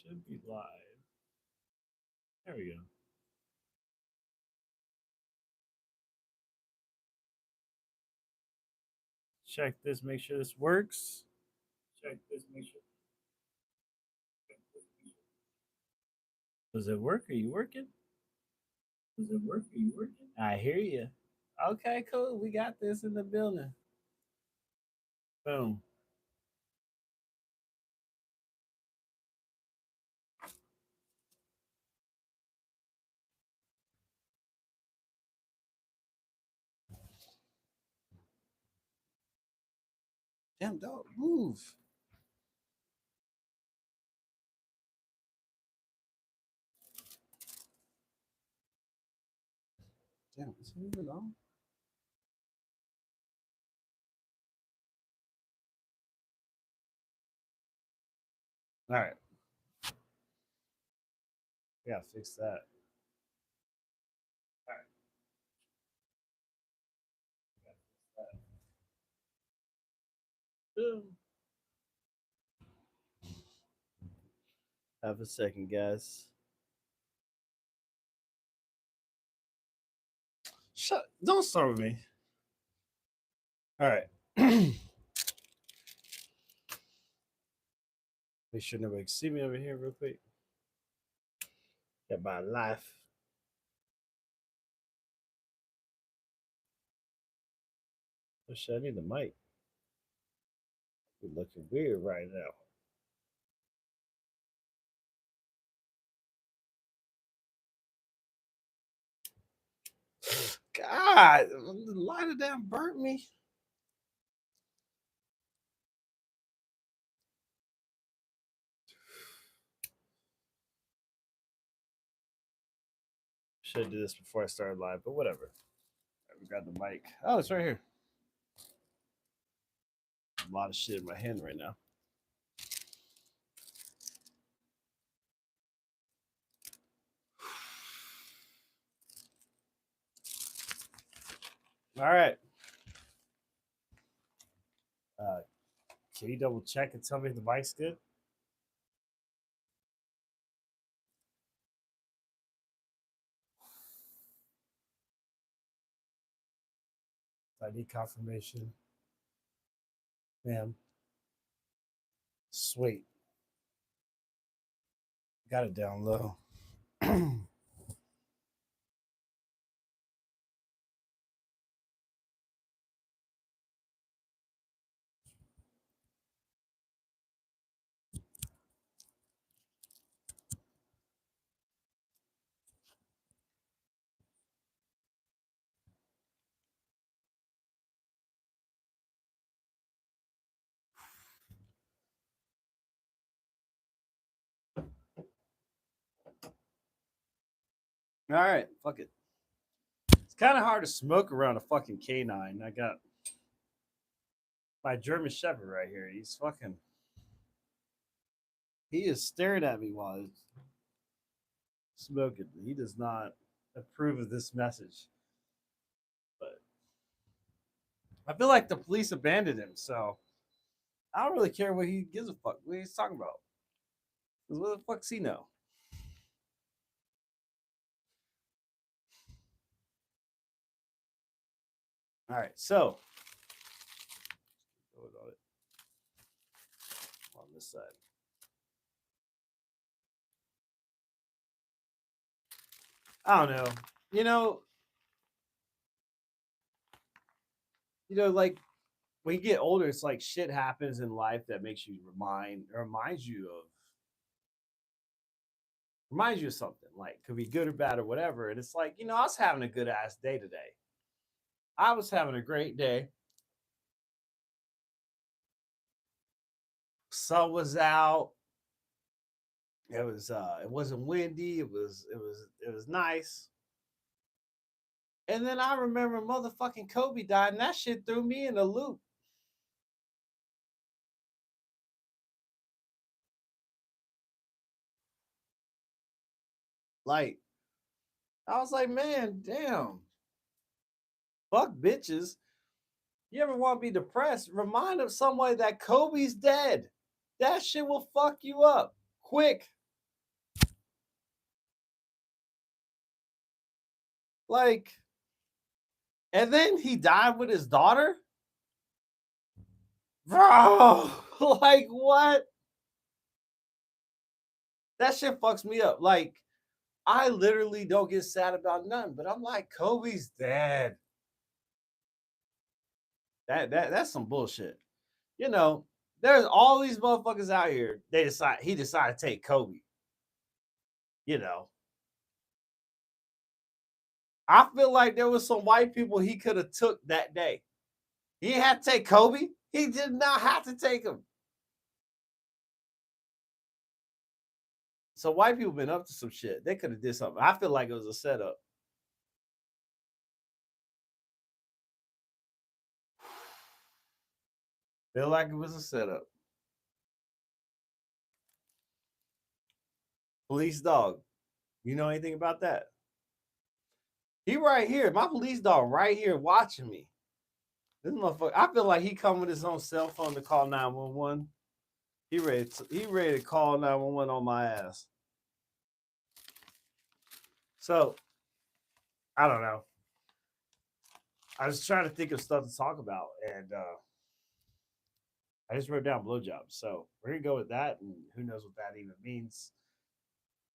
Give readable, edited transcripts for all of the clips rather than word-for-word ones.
Should be live. There we go. Check this, make sure this works. Check this, make sure. Does it work? Are you working? Does it work? Are you working? I hear you. Okay, cool. We got this in the building. Boom. Damn, dog, move. Damn, is it even on? All right. We gotta fix that. All right. Gotta fix that. Boom. Have a second, guys. Shut. Don't start with me. All right. Make sure nobody can see me over here real quick. Got my life. Oh shit, I need the mic. You're looking weird right now. God, the lighter damn burnt me. Should have did this before I started live, but whatever. We got the mic. Oh, it's right here. A lot of shit in my hand right now. All right. Can you double check and tell me if the mic's good? I need confirmation. Ma'am. Sweet. Got it down low. All right, fuck it. It's kind of hard to smoke around a fucking canine. I got my German Shepherd right here. He's fucking. He is staring at me while he's smoking. He does not approve of this message. But I feel like the police abandoned him, so I don't really care what he gives a fuck. What he's talking about. Because what the fuck's he know? All right, so on this side. I don't know. You know, like when you get older, it's like shit happens in life that makes you reminds you of something. Like could be good or bad or whatever. And it's like, I was having a good ass day today. I was having a great day. Sun was out. It wasn't windy. It was nice. And then I remember motherfucking Kobe died, and that shit threw me in a loop. Like, I was like, man, damn. Fuck bitches. You ever want to be depressed? Remind of somebody that Kobe's dead. That shit will fuck you up quick. Like, and then he died with his daughter? Bro, like what? That shit fucks me up. Like, I literally don't get sad about none, but I'm like, Kobe's dead. That's some bullshit. You know, there's all these motherfuckers out here. He decided to take Kobe. You know, I feel like there was some white people he could have took that day. He had to take Kobe. He did not have to take him. So white people been up to some shit. They could have did something. I feel like it was a setup. Feel like it was a setup. Police dog. You know anything about that? He right here. My police dog right here watching me. This motherfucker. I feel like he come with his own cell phone to call 911. He ready to call 911 on my ass. So, I don't know. I was trying to think of stuff to talk about, and I just wrote down blowjobs. So we're gonna go with that, and who knows what that even means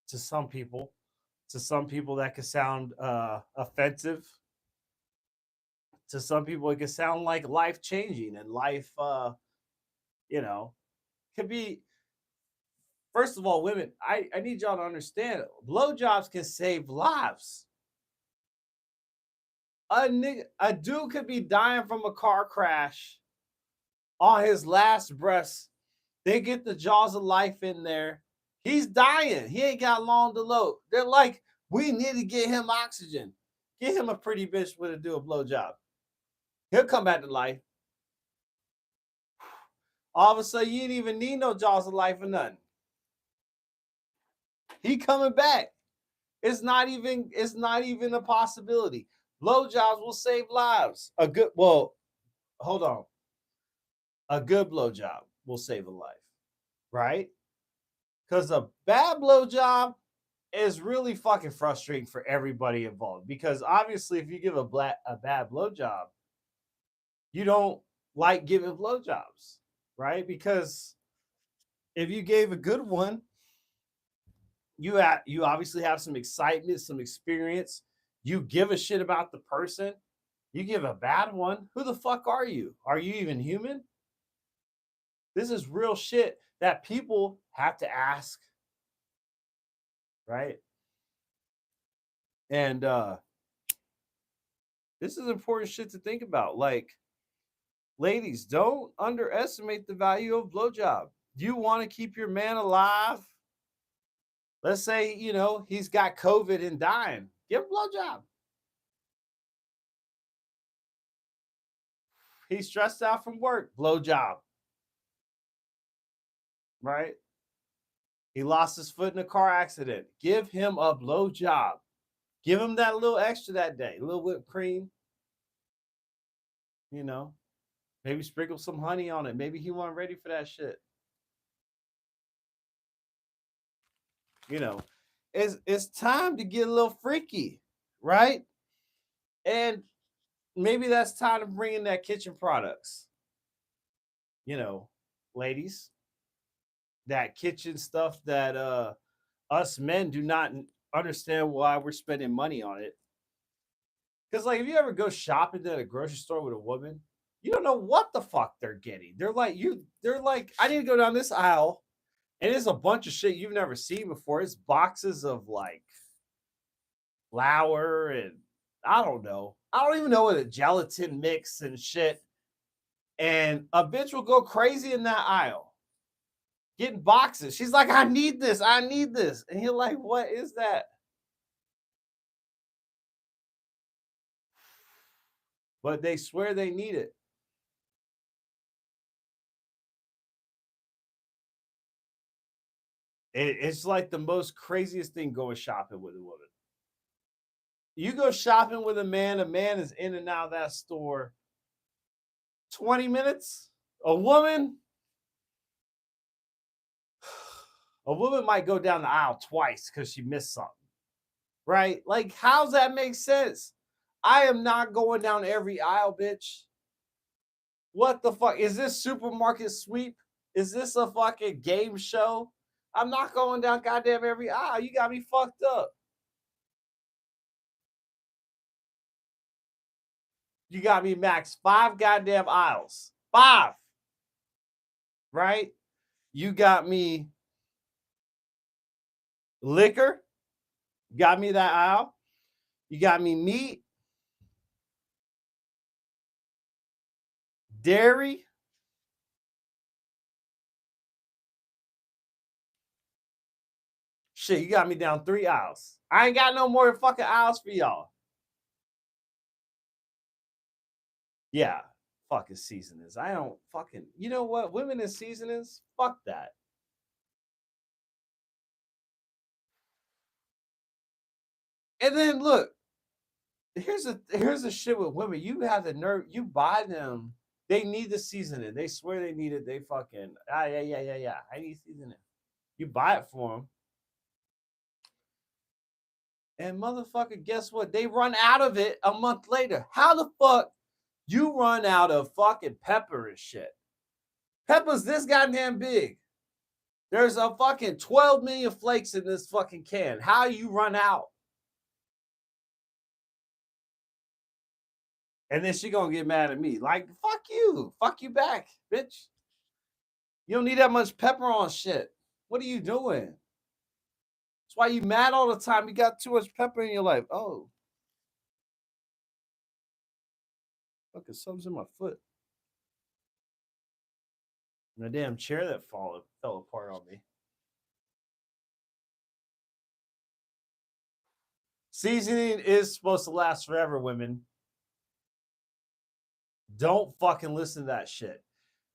to some people. To some people, that could sound offensive. To some people, it could sound like life changing and life, you know, could be. First of all, women, I need y'all to understand, blowjobs can save lives. A dude could be dying from a car crash on his last breaths. They get the jaws of life in there. He's dying. He ain't got long to load. They're like, we need to get him oxygen. Get him a pretty bitch with to do a blowjob. He'll come back to life. All of a sudden, you didn't even need no jaws of life or nothing. He coming back. It's not even a possibility. Blowjobs will save lives. Hold on. A good blowjob will save a life, right? Because a bad blowjob is really fucking frustrating for everybody involved. Because obviously, if you give a bad blowjob, you don't like giving blowjobs, right? Because if you gave a good one, you obviously have some excitement, some experience. You give a shit about the person. You give a bad one. Who the fuck are you? Are you even human? This is real shit that people have to ask, right? And this is important shit to think about. Like, ladies, don't underestimate the value of blowjob. Do you want to keep your man alive? Let's say, he's got COVID and dying. Give him a blowjob. He's stressed out from work. Blowjob. Right? He lost his foot in a car accident. Give him a blowjob. Give him that little extra that day. A little whipped cream. Maybe sprinkle some honey on it. Maybe he wasn't ready for that shit. It's time to get a little freaky, right? And maybe that's time to bring in that kitchen products. Ladies, that kitchen stuff that us men do not understand why we're spending money on it. Because, like, if you ever go shopping at a grocery store with a woman, you don't know what the fuck they're getting. They're like, I need to go down this aisle, and it's a bunch of shit you've never seen before. It's boxes of like flour and I don't know. I don't even know what a gelatin mix and shit. And a bitch will go crazy in that aisle getting boxes. She's like, I need this. I need this. And you're like, what is that? But they swear they need it. It's like the most craziest thing going shopping with a woman. You go shopping with a man is in and out of that store 20 minutes. A woman might go down the aisle twice because she missed something. right? Like, how's that make sense? I am not going down every aisle, bitch. What the fuck? Is this supermarket sweep? Is this a fucking game show? I'm not going down goddamn every aisle. You got me fucked up. You got me max 5 goddamn aisles. 5. Right? You got me liquor. You got me that aisle. You got me meat, dairy. Shit, you got me down 3 aisles. I ain't got no more fucking aisles for y'all. Yeah, fucking seasonings. I don't fucking, you know what? Women in seasonings, fuck that. And then look, here's the shit with women. You have the nerve, you buy them, they need the seasoning. They swear they need it. They fucking yeah. I need seasoning. You buy it for them. And motherfucker, guess what? They run out of it a month later. How the fuck you run out of fucking pepper and shit? Pepper's this goddamn big. There's a fucking 12 million flakes in this fucking can. How you run out? And then she gonna get mad at me. Like, fuck you. Fuck you back, bitch. You don't need that much pepper on shit. What are you doing? That's why you mad all the time. You got too much pepper in your life. Oh. Fucking something's in my foot. And the damn chair that fell apart on me. Seasoning is supposed to last forever, women. Don't fucking listen to that shit.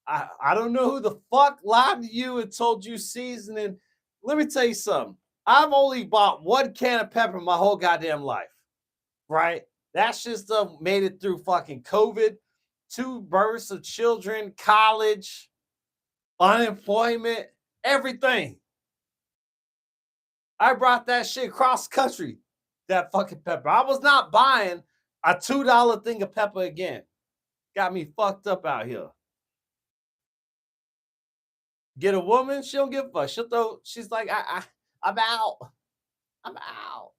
I don't know who the fuck lied to you and told you seasoning. Let me tell you something. I've only bought 1 can of pepper my whole goddamn life. Right? That shit stuff made it through fucking COVID, 2 births of children, college, unemployment, everything. I brought that shit cross country, that fucking pepper. I was not buying a $2 thing of pepper again. Got me fucked up out here. Get a woman, she don't give a fuck. She'll throw, she's like, I'm out. I'm out.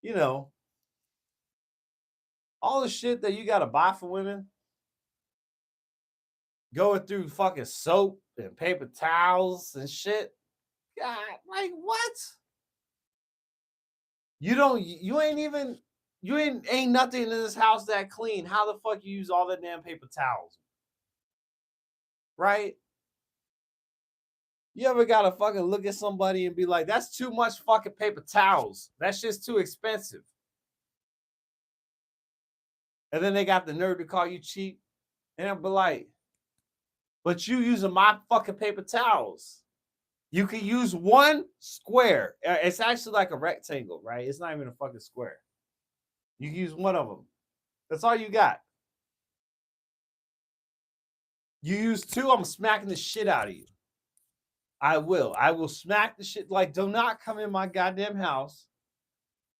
You know, all the shit that you gotta buy for women, going through fucking soap and paper towels and shit. God, like what? You ain't nothing in this house that clean. How the fuck you use all the damn paper towels? Right? You ever gotta fucking look at somebody and be like, that's too much fucking paper towels. That shit's too expensive. And then they got the nerve to call you cheap. And I'll be like, but you using my fucking paper towels. You can use 1 square. It's actually like a rectangle, right? It's not even a fucking square. You can use 1 of them. That's all you got. You use 2, I'm smacking the shit out of you. I will smack the shit. Like, do not come in my goddamn house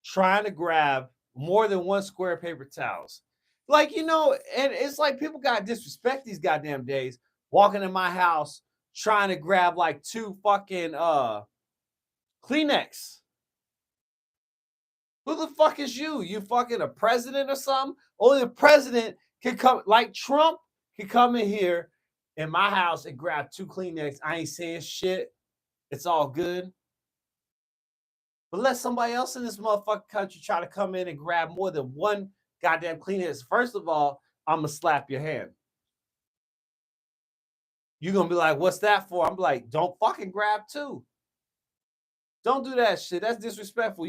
trying to grab more than 1 square paper towels. Like, you know, and it's like people got disrespect these goddamn days, walking in my house trying to grab like 2 fucking Kleenex. Who the fuck is you? You fucking a president or something? Only the president can come, like Trump can come in here in my house and grab 2 Kleenex. I ain't saying shit. It's all good. But let somebody else in this motherfucking country try to come in and grab more than 1 goddamn Kleenex. First of all, I'm gonna slap your hand. You're gonna be like, what's that for? I'm like, don't fucking grab 2. Don't do that shit. That's disrespectful.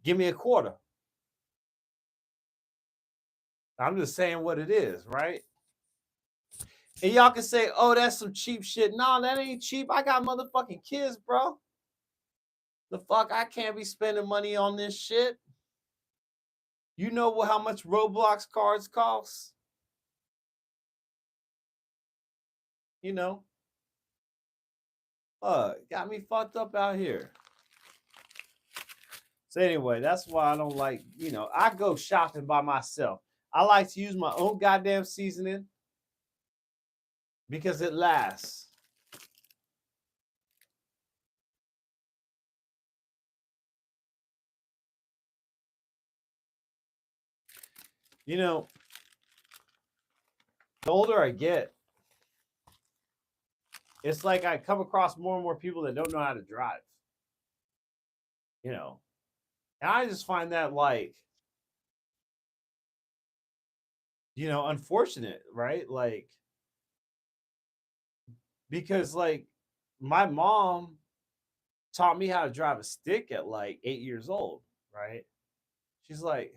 Give me a quarter. I'm just saying what it is, right? And y'all can say, oh, that's some cheap shit. No, that ain't cheap. I got motherfucking kids, bro. The fuck? I can't be spending money on this shit. You know how much Roblox cards cost? You know? Got me fucked up out here. So anyway, that's why I don't like, I go shopping by myself. I like to use my own goddamn seasoning because it lasts. You know, the older I get, it's like I come across more and more people that don't know how to drive. You know, and I just find that like, unfortunate, right? Like, because like my mom taught me how to drive a stick at like 8 years old, right? She's like,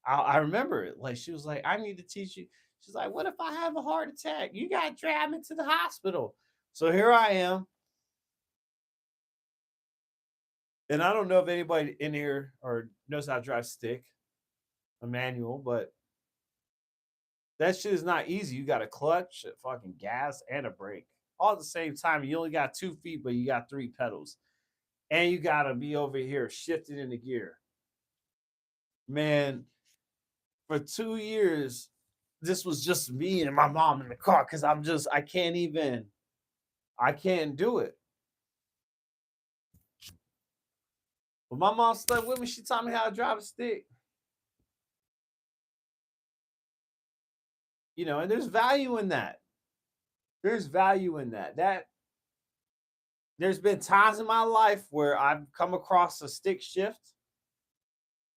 I remember it. Like, she was like, I need to teach you. She's like, what if I have a heart attack? You got to drive me to the hospital. So here I am. And I don't know if anybody in here or knows how to drive stick, a manual, but that shit is not easy. You got a clutch, a fucking gas, and a brake all at the same time. You only got 2 feet, but you got 3 pedals. And you got to be over here shifting in the gear. Man, for 2 years, this was just me and my mom in the car because I can't do it. But my mom stuck with me. She taught me how to drive a stick. And there's value in that. There's value in that. There's been times in my life where I've come across a stick shift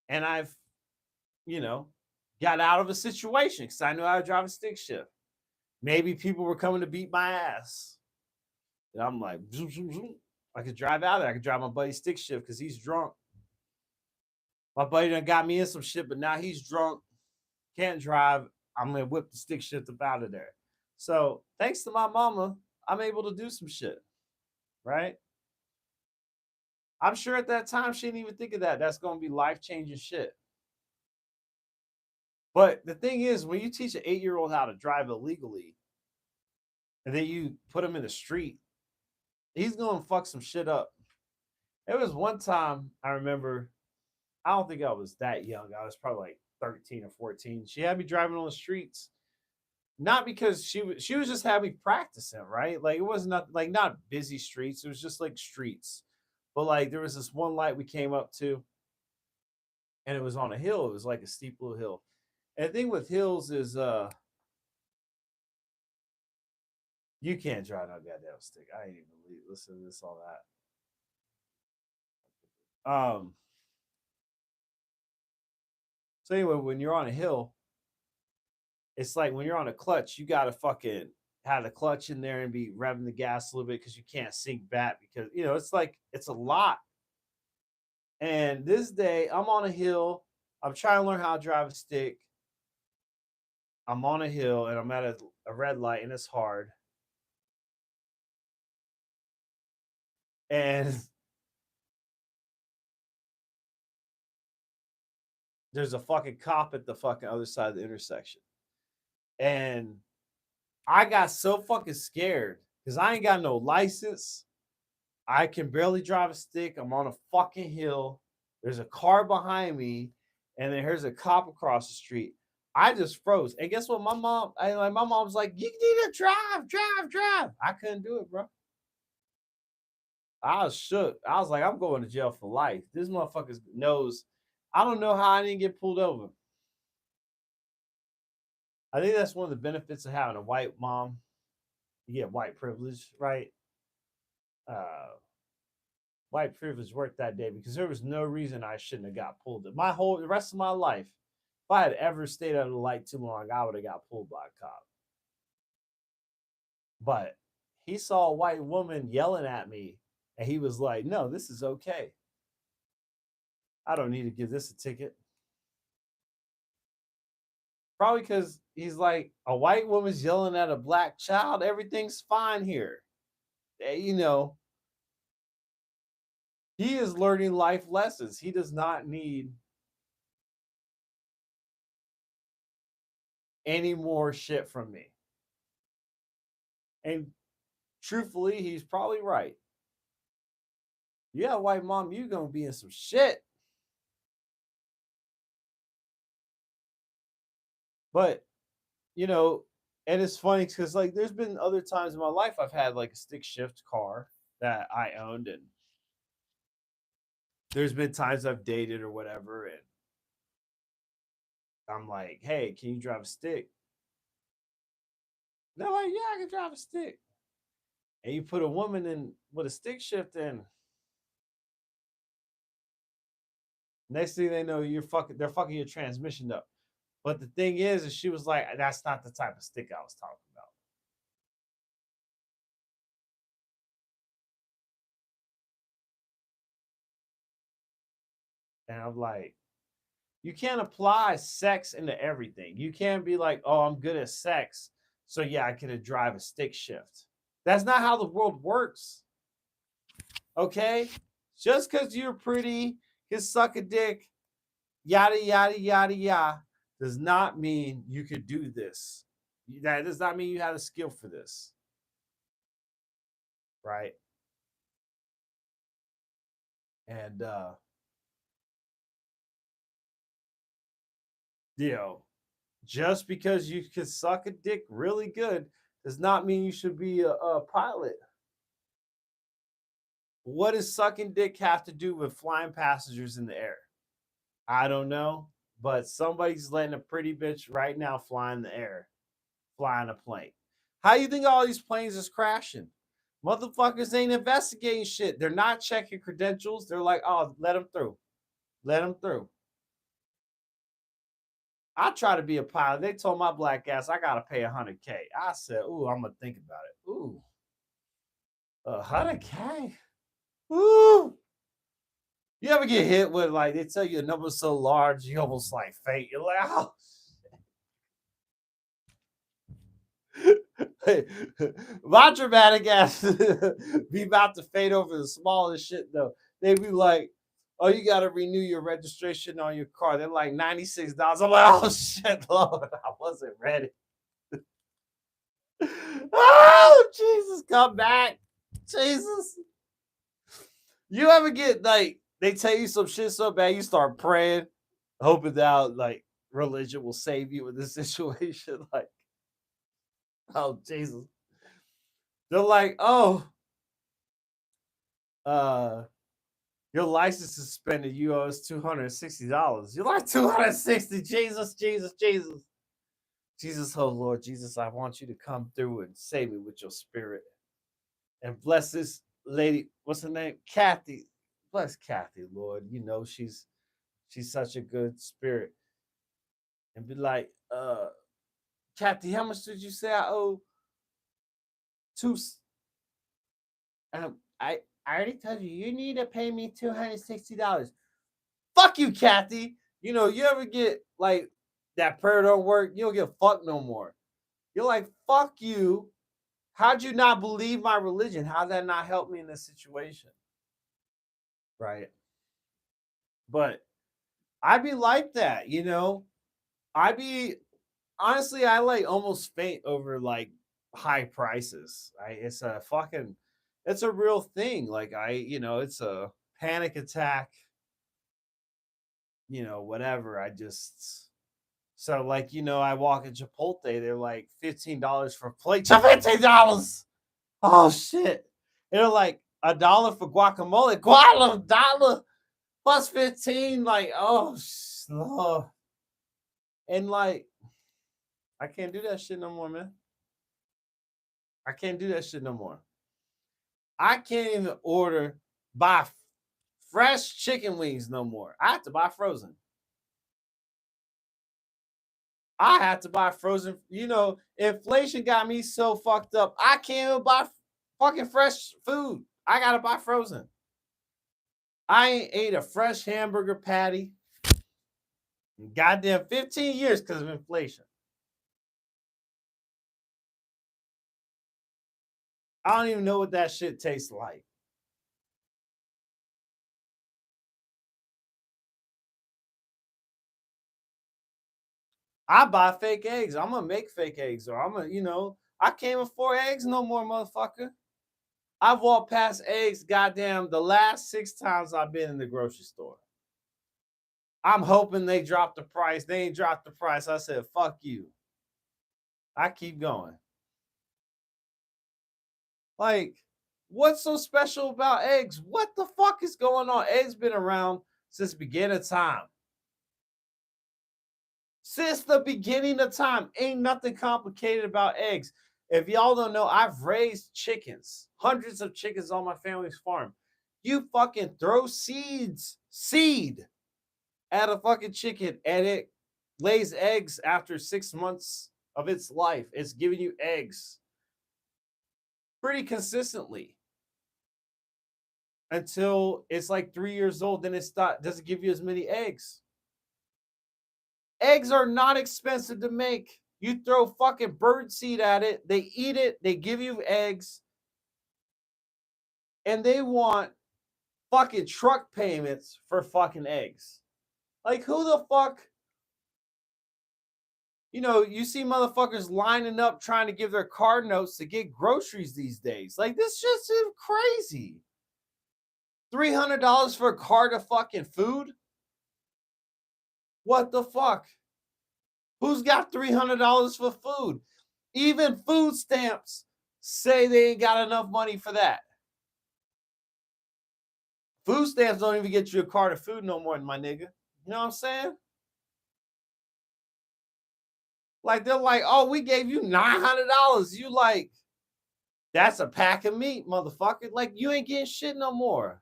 and I've, you know, got out of a situation because I knew how to drive a stick shift. Maybe people were coming to beat my ass. And I'm like, zoom, zoom, zoom. I could drive out there. I could drive my buddy's stick shift because he's drunk. My buddy done got me in some shit, but now he's drunk, can't drive. I'm gonna whip the stick shift up out of there. So thanks to my mama, I'm able to do some shit, right? I'm sure at that time she didn't even think of that. That's gonna be life changing shit. But the thing is, when you teach an 8-year-old how to drive illegally, and then you put him in the street, he's gonna fuck some shit up. There was one time I remember, I don't think I was that young. I was probably like 13 or 14. She had me driving on the streets. Not because she was just having me practicing, right? Like it was not busy streets. It was just like streets. But like there was this one light we came up to, and it was on a hill. It was like a steep little hill. And the thing with hills is you can't drive no goddamn stick. I ain't even listen to this, all that. So anyway, when you're on a hill, it's like when you're on a clutch, you gotta fucking have the clutch in there and be revving the gas a little bit because you can't sink back because it's like it's a lot. And this day I'm on a hill. I'm trying to learn how to drive a stick. I'm on a hill and I'm at a red light and it's hard. And there's a fucking cop at the fucking other side of the intersection. And I got so fucking scared because I ain't got no license. I can barely drive a stick. I'm on a fucking hill. There's a car behind me, and then here's a cop across the street. I just froze. And guess what? My mom's like, you need to drive. I couldn't do it, bro. I was shook. I was like, I'm going to jail for life. This motherfucker knows. I don't know how I didn't get pulled over. I think that's one of the benefits of having a white mom. You get white privilege, right? Uh, White privilege worked that day because there was no reason I shouldn't have got pulled. The rest of my life, if I had ever stayed under the light too long, I would have got pulled by a cop. But he saw a white woman yelling at me, and he was like, "No, this is okay. I don't need to give this a ticket." Probably because he's like, a white woman's yelling at a black child. Everything's fine here. You know, he is learning life lessons. He does not need any more shit from me. And truthfully, he's probably right. Yeah, white mom, you're gonna be in some shit. But you know, and it's funny because like there's been other times in my life I've had like a stick shift car that I owned, and there's been times I've dated or whatever, and I'm like, hey, can you drive a stick? They're like, yeah, I can drive a stick. And you put a woman in with a stick shift in, next thing they know, they're fucking your transmission up. But the thing is she was like, that's not the type of stick I was talking about. And I'm like, you can't apply sex into everything. You can't be like, oh, I'm good at sex, so yeah, I can drive a stick shift. That's not how the world works. Okay? Just because you're pretty, can suck a dick, yada, yada, yada, yada, does not mean you could do this. That does not mean you have a skill for this. Right? And, you know, just because you can suck a dick really good does not mean you should be a pilot. What does sucking dick have to do with flying passengers in the air? I don't know, but somebody's letting a pretty bitch right now fly in the air, flying a plane. How do you think all these planes is crashing? Motherfuckers ain't investigating shit. They're not checking credentials. They're like, oh, let them through. Let them through. I try to be a pilot. They told my black ass I gotta pay $100K. I said, ooh, I'm gonna think about it. Ooh, $100K. Ooh. You ever get hit with like they tell you a number so large you almost like faint? You're like, oh. Hey, my dramatic ass be about to fade over the smallest shit though. They be like, oh, you gotta renew your registration on your car. They're like $96. I'm like, oh shit, Lord, I wasn't ready. Oh, Jesus, come back. Jesus. You ever get like they tell you some shit so bad you start praying, hoping that like religion will save you in this situation? Like, oh Jesus. They're like, oh, uh, your license is suspended, you owe us $260. You're like 260, Jesus, Jesus, Jesus. Jesus, oh Lord, Jesus, I want you to come through and save me with your spirit. And bless this lady, what's her name? Kathy. Bless Kathy, Lord. You know, she's such a good spirit. And be like, Kathy, how much did you say I owe? Two. I already told you, you need to pay me $260. Fuck you, Kathy. You know, you ever get like that prayer don't work, you don't get fucked no more. You're like, fuck you. How'd you not believe my religion? How'd that not help me in this situation? Right. But I'd be like that, you know. I'd be honestly, I like almost faint over like high prices. It's a fucking, it's a real thing. Like it's a panic attack. Whatever. So like I walk in Chipotle, they're like $15 for a plate. $15. Oh shit! And they're like $1 for guacamole. Dollar plus 15. Like slow. And like I can't do that shit no more, man. I can't do that shit no more. I can't even buy fresh chicken wings no more. I have to buy frozen. I have to buy frozen. Inflation got me so fucked up. I can't even buy fucking fresh food. I gotta buy frozen. I ain't ate a fresh hamburger patty in goddamn 15 years because of inflation. I don't even know what that shit tastes like. I buy fake eggs. I'm gonna make fake eggs, or I can't afford eggs no more, motherfucker. I've walked past eggs, goddamn, the last 6 times I've been in the grocery store. I'm hoping they drop the price. They ain't dropped the price. I said, fuck you. I keep going. Like, what's so special about eggs? What the fuck is going on? Eggs been around since the beginning of time. Since the beginning of time. Ain't nothing complicated about eggs. If y'all don't know, I've raised chickens, hundreds of chickens on my family's farm. You fucking throw seed at a fucking chicken, and it lays eggs after 6 months of its life. It's giving you eggs pretty consistently until it's like 3 years old. Then doesn't give you as many eggs. Eggs are not expensive to make. You throw fucking bird seed at it, they eat it, they give you eggs, and they want fucking truck payments for fucking eggs. Like, who the fuck? You know, you see motherfuckers lining up trying to give their card notes to get groceries these days. Like, this just is crazy. $300 for a cart of fucking food? What the fuck? Who's got $300 for food? Even food stamps say they ain't got enough money for that. Food stamps don't even get you a cart of food no more, my nigga. You know what I'm saying? Like, they're like, oh, we gave you $900. You like, that's a pack of meat, motherfucker. Like, you ain't getting shit no more.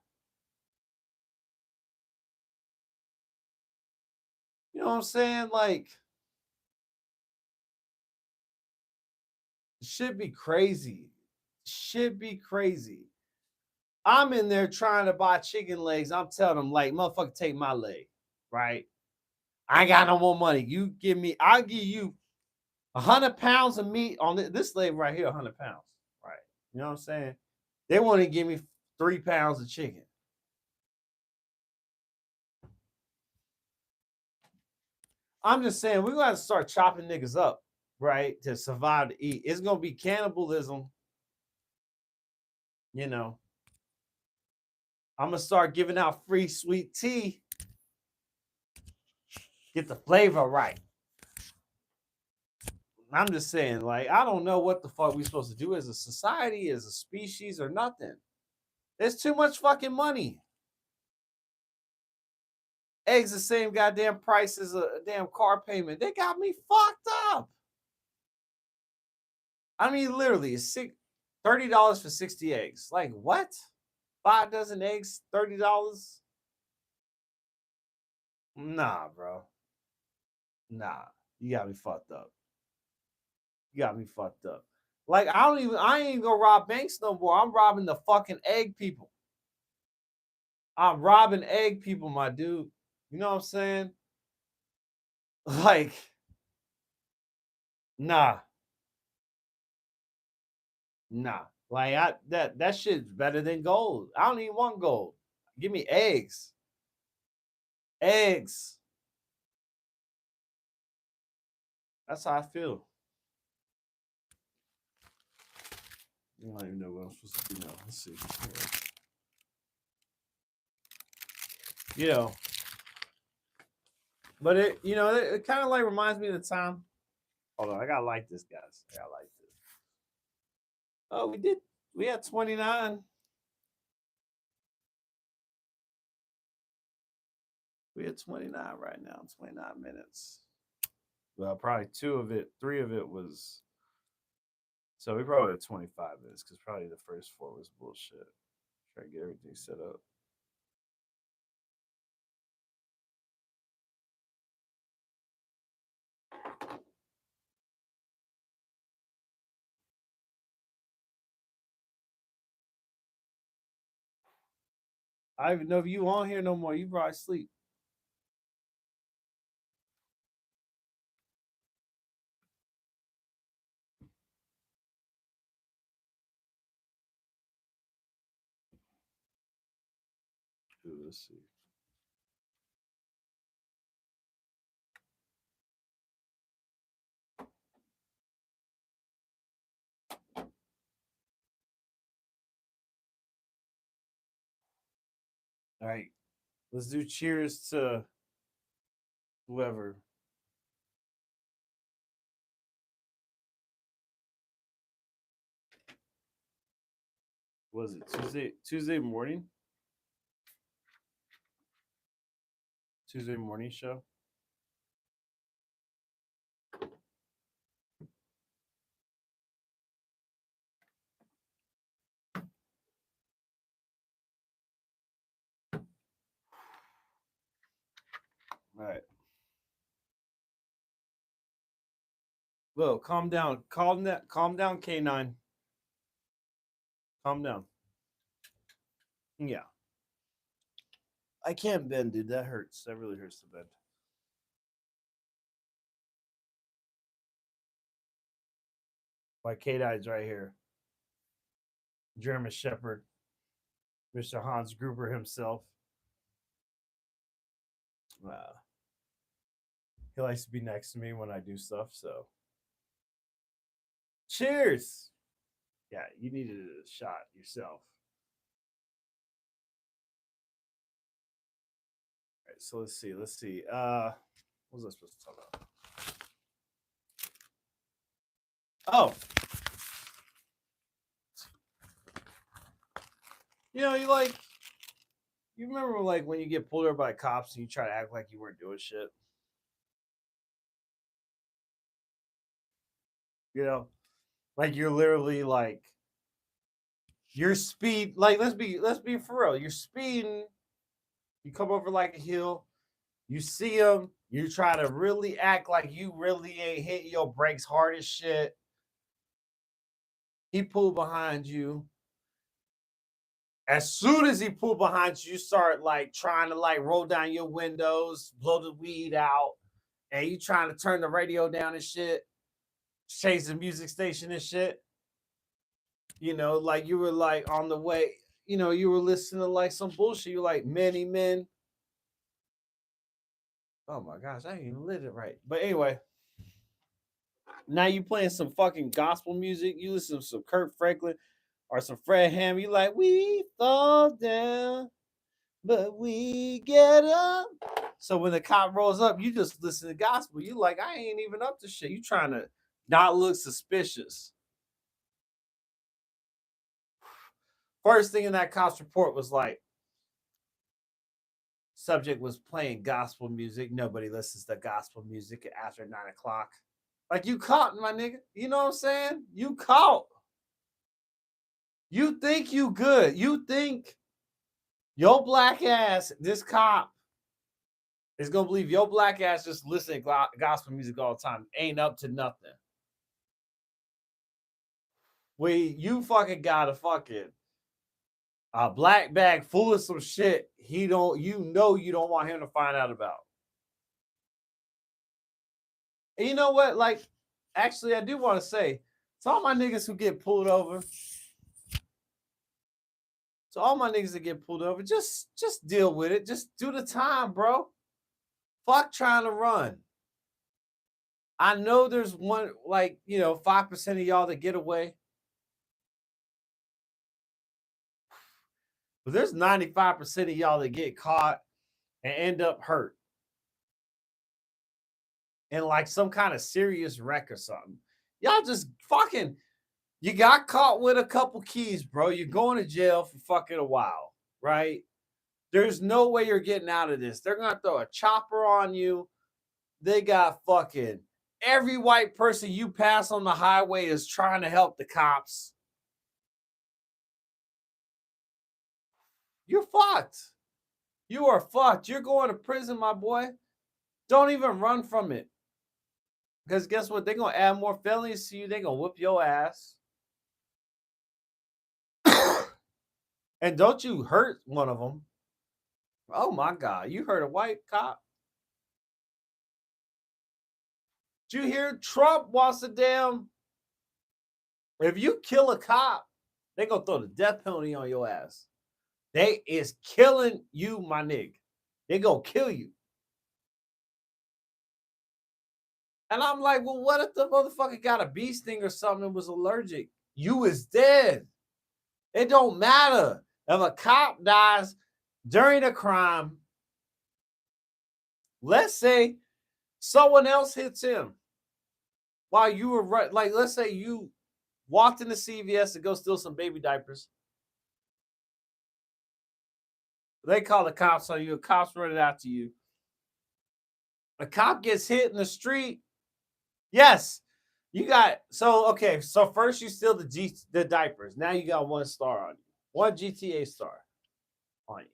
You know what I'm saying? Like, should be crazy. Should be crazy. I'm in there trying to buy chicken legs. I'm telling them, like, motherfucker, take my leg, right? I ain't got no more money. I'll give you 100 pounds of meat on this leg right here, 100 pounds, right? You know what I'm saying? They want to give me 3 pounds of chicken. I'm just saying, we're going to start chopping niggas up, right? To survive to eat. It's going to be cannibalism. You know, I'm going to start giving out free sweet tea. Get the flavor right. I'm just saying, like, I don't know what the fuck we're supposed to do as a society, as a species, or nothing. There's too much fucking money. Eggs the same goddamn price as a damn car payment. They got me fucked up. I mean, literally, it's $30 for 60 eggs. Like, what? 5 dozen eggs, $30? Nah, bro. Nah. You got me fucked up. You got me fucked up. Like, I ain't gonna rob banks no more. I'm robbing the fucking egg people. I'm robbing egg people, my dude. You know what I'm saying? Like, nah. Nah. Like, that shit's better than gold. I don't even want gold. Give me eggs. Eggs. That's how I feel. I don't even know what I'm supposed to do now. Let's see. You know, but it kind of like reminds me of the time. Hold on, I gotta like this, guys. I gotta like this. Oh, we did. We had 29. We had 29 right now. 29 minutes. Well, probably 3 of it was. So we probably had 25 minutes because probably the first 4 was bullshit. Try to get everything set up. I don't even know if you on here no more. You probably sleep. Ooh, let's see. All right. Let's do cheers to whoever. Was it Tuesday morning? Tuesday morning show? All right. Whoa, calm down. Calm down, K9. Calm down. Yeah. I can't bend, dude. That hurts. That really hurts to bend. My K9's right here. German Shepherd. Mr. Hans Gruber himself. He likes to be next to me when I do stuff, so. Cheers! Yeah, you needed a shot yourself. All right, so let's see. What was I supposed to talk about? Oh. You remember like when you get pulled over by cops and you try to act like you weren't doing shit? Like you're literally like your speed, like let's be for real. You're speeding, you come over like a hill, you see him, you try to really act like you really ain't hitting your brakes hard as shit. He pulled behind you. As soon as he pulled behind you, you start like trying to like roll down your windows, blow the weed out, and you trying to turn the radio down and shit, change the music station and shit. Like you were like on the way, you were listening to like some bullshit. You like many men. Oh my gosh, I ain't even lit it right. But anyway, now you playing some fucking gospel music. You listen to some Kirk Franklin or some Fred Hammond. You like, we fall down, but we get up. So when the cop rolls up, you just listen to gospel. You like, I ain't even up to shit. You trying to not look suspicious. First thing in that cop's report was like, subject was playing gospel music. Nobody listens to gospel music after 9 o'clock. Like, you caught, my nigga. You know what I'm saying? You caught. You think you good. You think your black ass, this cop, is going to believe your black ass just listening to gospel music all the time. Ain't up to nothing. You fucking got a fucking a black bag full of some shit you don't want him to find out about. And you know what? Like, actually, I do want to say, to all my niggas who get pulled over, just deal with it. Just do the time, bro. Fuck trying to run. I know there's 5% of y'all that get away. But there's 95% of y'all that get caught and end up hurt. In like some kind of serious wreck or something. Y'all just fucking, you got caught with a couple keys, bro. You're going to jail for fucking a while, right? There's no way you're getting out of this. They're going to throw a chopper on you. They got fucking every white person you pass on the highway is trying to help the cops. You're fucked. You are fucked. You're going to prison, my boy. Don't even run from it. Because guess what? They're going to add more felonies to you. They're going to whip your ass. And don't you hurt one of them. Oh, my God. You hurt a white cop? Did you hear Trump wants a damn... If you kill a cop, they're going to throw the death penalty on your ass. They is killing you, my nigga. They going to kill you. And I'm like, well, what if the motherfucker got a bee sting or something and was allergic? You is dead. It don't matter. If a cop dies during a crime, let's say Someone else hits him while you were right. Like, let's say you walked into CVS to go steal some baby diapers. They call the cops on you. A cop's running out to you. A cop gets hit in the street. Yes, you got okay. So first you steal the diapers. Now you got 1 star on you. 1 GTA star on you.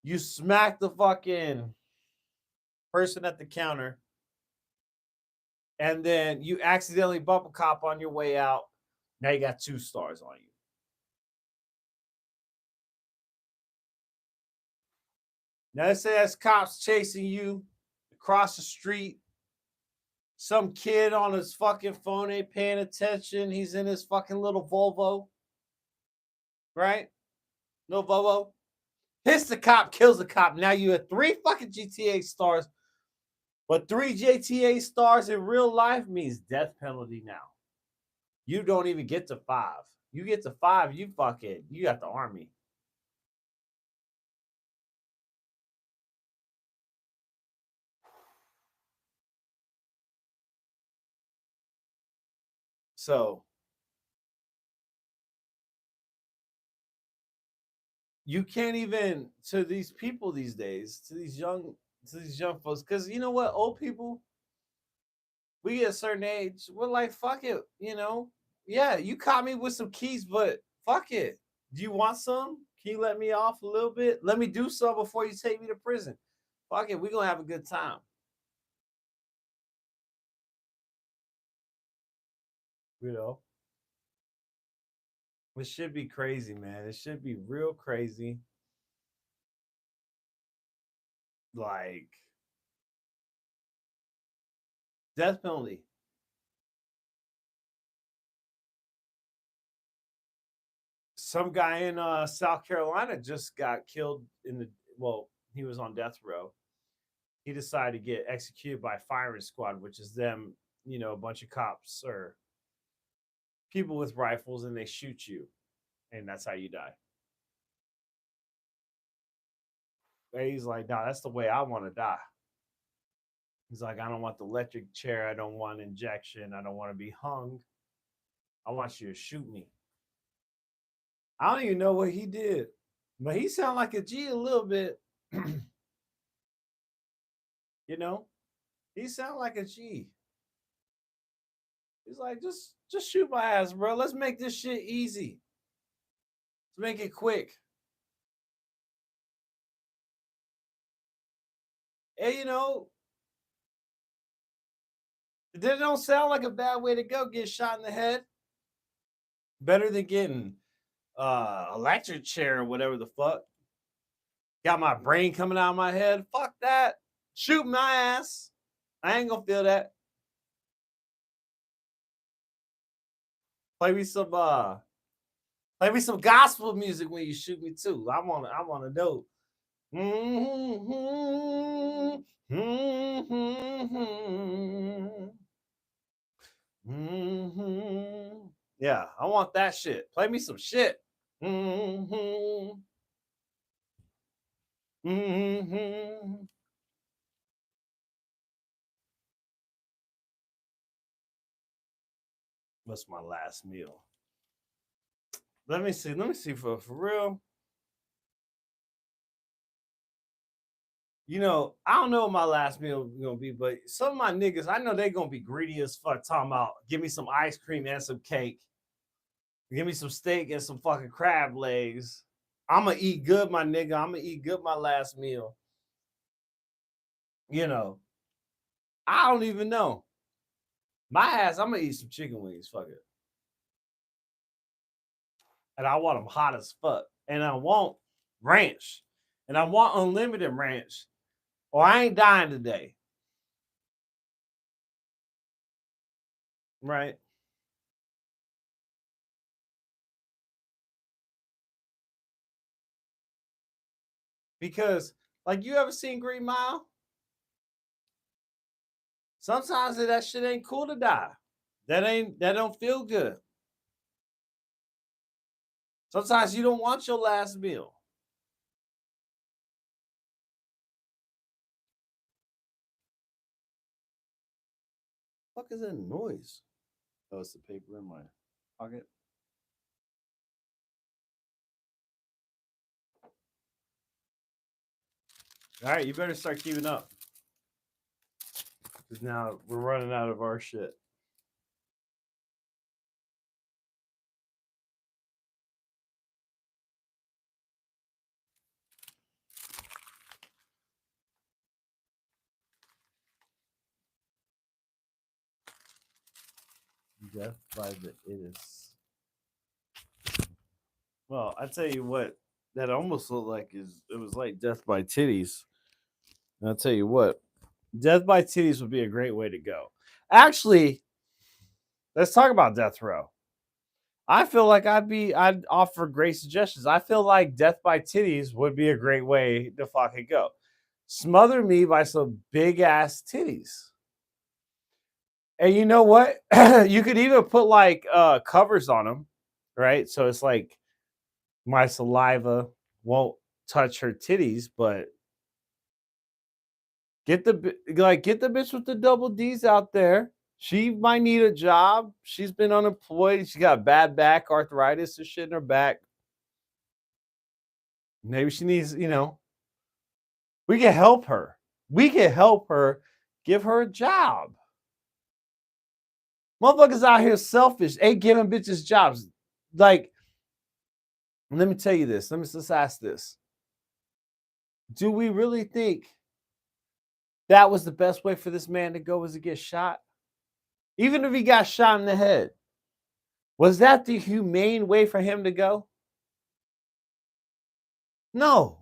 You smack the fucking person at the counter, and then you accidentally bump a cop on your way out. Now you got 2 stars on you. Now let's say that's cops chasing you across the street. Some kid on his fucking phone ain't paying attention. He's in his fucking little Volvo. Right? No Volvo. Hits the cop, kills the cop. Now you have 3 fucking GTA stars. But 3 GTA stars in real life means death penalty now. You don't even get to 5. You get to 5, you got the army. So you can't even, to these people these days, to these young folks, because you know what, old people, we get a certain age, we're like, fuck it, yeah, you caught me with some keys, but fuck it. Do you want some? Can you let me off a little bit? Let me do some before you take me to prison. Fuck it, we're gonna have a good time. It should be crazy, man. It should be real crazy. Like, death penalty. Some guy in South Carolina just got killed he was on death row. He decided to get executed by firing squad, which is them, a bunch of cops or people with rifles, and they shoot you, and that's how you die. And he's like, no, that's the way I want to die. He's like, I don't want the electric chair. I don't want injection. I don't want to be hung. I want you to shoot me. I don't even know what he did, but he sounded like a G a little bit. He sounded like a G. He's like, just shoot my ass, bro. Let's make this shit easy. Let's make it quick. And it don't sound like a bad way to go. Get shot in the head. Better than getting electric chair or whatever the fuck. Got my brain coming out of my head. Fuck that. Shoot my ass. I ain't gonna feel that. Play me some gospel music when you shoot me too. I wanna know. Yeah, I want that shit. Play me some shit. What's my last meal? Let me see for real. I don't know what my last meal is gonna be, but some of my niggas, I know they're gonna be greedy as fuck. Talking about, give me some ice cream and some cake, give me some steak and some fucking crab legs. I'm gonna eat good, my nigga. I'm gonna eat good my last meal. I don't even know. My ass, I'm gonna eat some chicken wings. Fuck it. And I want them hot as fuck. And I want ranch. And I want unlimited ranch. Or I ain't dying today. Right? Because, like, you ever seen Green Mile? Sometimes that shit ain't cool to die. That don't feel good. Sometimes you don't want your last meal. fuck is that noise? Oh, it's the paper in my pocket. All right, you better start keeping up. Because now we're running out of our shit. Death by the Itis. Well, I tell you what, that almost looked like it was like Death by Titties. And I'll tell you what, Death by Titties would be a great way to go. Actually, let's talk about Death Row. I feel like I'd offer great suggestions. I feel like Death by Titties would be a great way to fucking go. Smother me by some big ass titties. And you know what? You could even put like covers on them, right? So it's like my saliva won't touch her titties, but get the bitch with the double D's out there. She might need a job. She's been unemployed. She got bad back arthritis and shit in her back. Maybe she needs, we can help her. We can help her, give her a job. Motherfuckers out here selfish, ain't giving bitches jobs. Like, let me tell you this. Let's ask this. Do we really think that was the best way for this man to go was to get shot? Even if he got shot in the head, was that the humane way for him to go? No.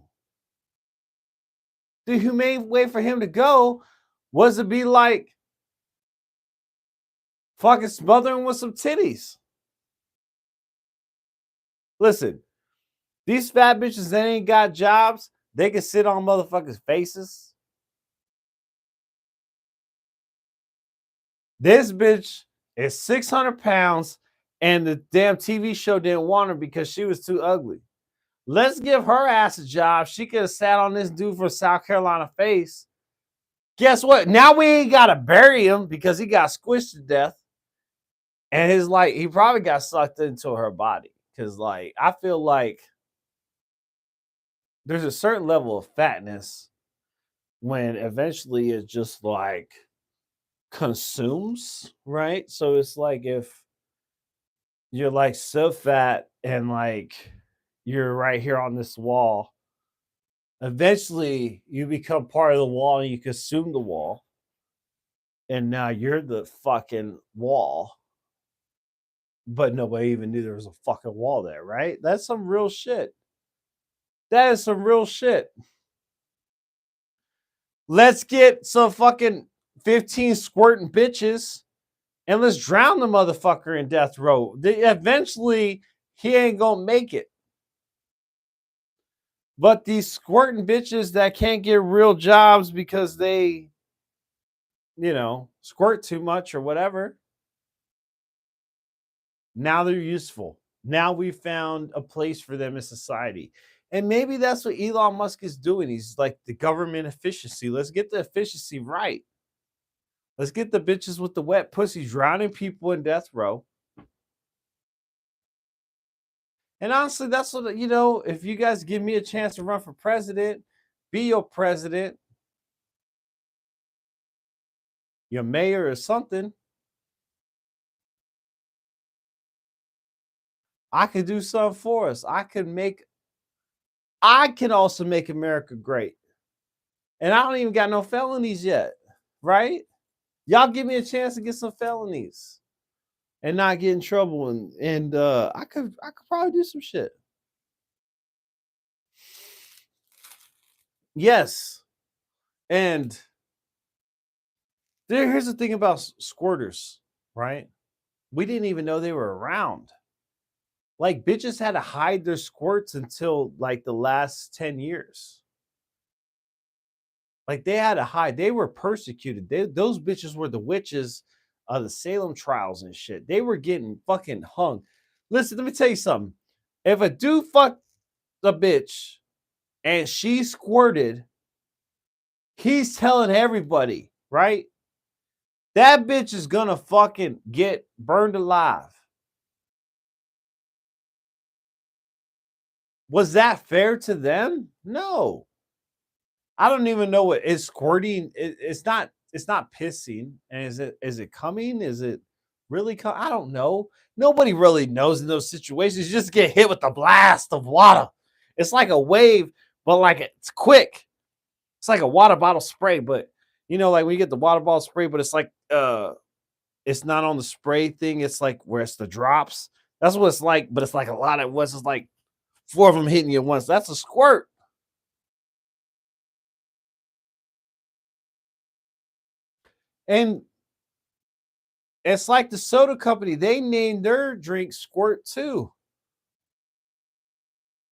The humane way for him to go was to be like fucking smothering with some titties. Listen, these fat bitches that ain't got jobs, they can sit on motherfuckers' faces. This bitch is 600 pounds and the damn TV show didn't want her because she was too ugly. Let's give her ass a job. She could have sat on this dude from South Carolina face. Guess what? Now we ain't got to bury him because he got squished to death. And he probably got sucked into her body. Because, I feel like there's a certain level of fatness when eventually it just consumes, right? So it's like if you're so fat and you're right here on this wall, eventually you become part of the wall and you consume the wall. And now you're the fucking wall. But nobody even knew there was a fucking wall there, right? That's some real shit. That is some real shit. Let's get some fucking 15 squirting bitches and let's drown the motherfucker in death row. Eventually, he ain't gonna make it. But these squirting bitches that can't get real jobs because they, squirt too much or whatever, now they're useful. Now we found a place for them in society. And maybe that's what Elon Musk is doing. He's like the government efficiency. Let's get the efficiency right. Let's get the bitches with the wet pussy drowning people in death row. And honestly, that's what, if you guys give me a chance to run for president, be your president, your mayor or something, I could do something for us. I can also make America great. And I don't even got no felonies yet, right? Y'all give me a chance to get some felonies and not get in trouble, and I could probably do some shit. Yes. And here's the thing about squirters, right? We didn't even know they were around. Like, bitches had to hide their squirts until the last 10 years. Like, they had to hide. They were persecuted. Those bitches were the witches of the Salem trials and shit. They were getting fucking hung. Listen, let me tell you something. If a dude fucked the bitch and she squirted, he's telling everybody, right? That bitch is gonna fucking get burned alive. Was that fair to them? No. I don't even know what is squirting. It's not. It's not pissing. And is it coming? Is it really coming? I don't know. Nobody really knows in those situations. You just get hit with a blast of water. It's like a wave, but like it's quick. It's like a water bottle spray, but you know, like when you get the water bottle spray, but it's like it's not on the spray thing. It's like where it's the drops. That's what it's like, but it's like a lot at once. It's like four of them hitting you at once. That's a squirt. And it's like the soda company, they named their drink Squirt too,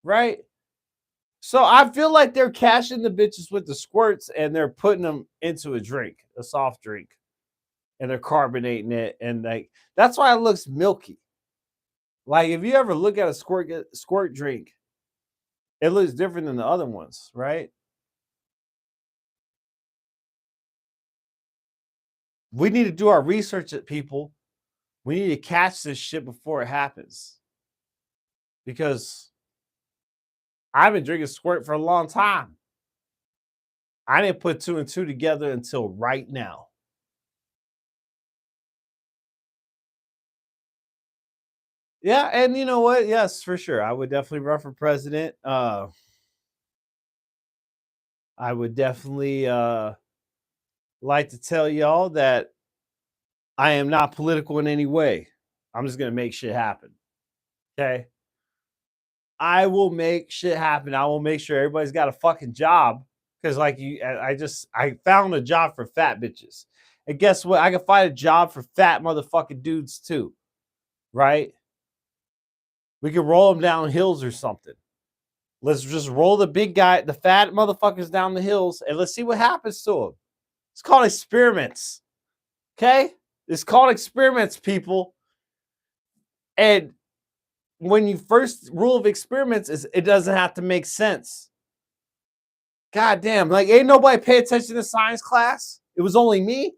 right? So I feel like they're cashing the bitches with the squirts and they're putting them into a drink, a soft drink, and they're carbonating it. And like that's why it looks milky. Like if you ever look at a squirt drink, it looks different than the other ones, right? We need to do our research at people. We need to catch this shit before it happens. Because I've been drinking squirt for a long time. I didn't put two and two together until right now. Yeah, and you know what? Yes, for sure. I would definitely run for president. I would definitely like to tell y'all that I am not political in any way. I'm just gonna make shit happen. Okay. I will make shit happen. I will make sure everybody's got a fucking job. Cause like I found a job for fat bitches. And guess what? I can find a job for fat motherfucking dudes too. Right? We can roll them down hills or something. Let's just roll the big guy, the fat motherfuckers down the hills, and let's see what happens to them. It's called experiments. Okay? It's called experiments, people. And when you first rule of experiments is it doesn't have to make sense. God damn, like ain't nobody pay attention to science class. It was only me.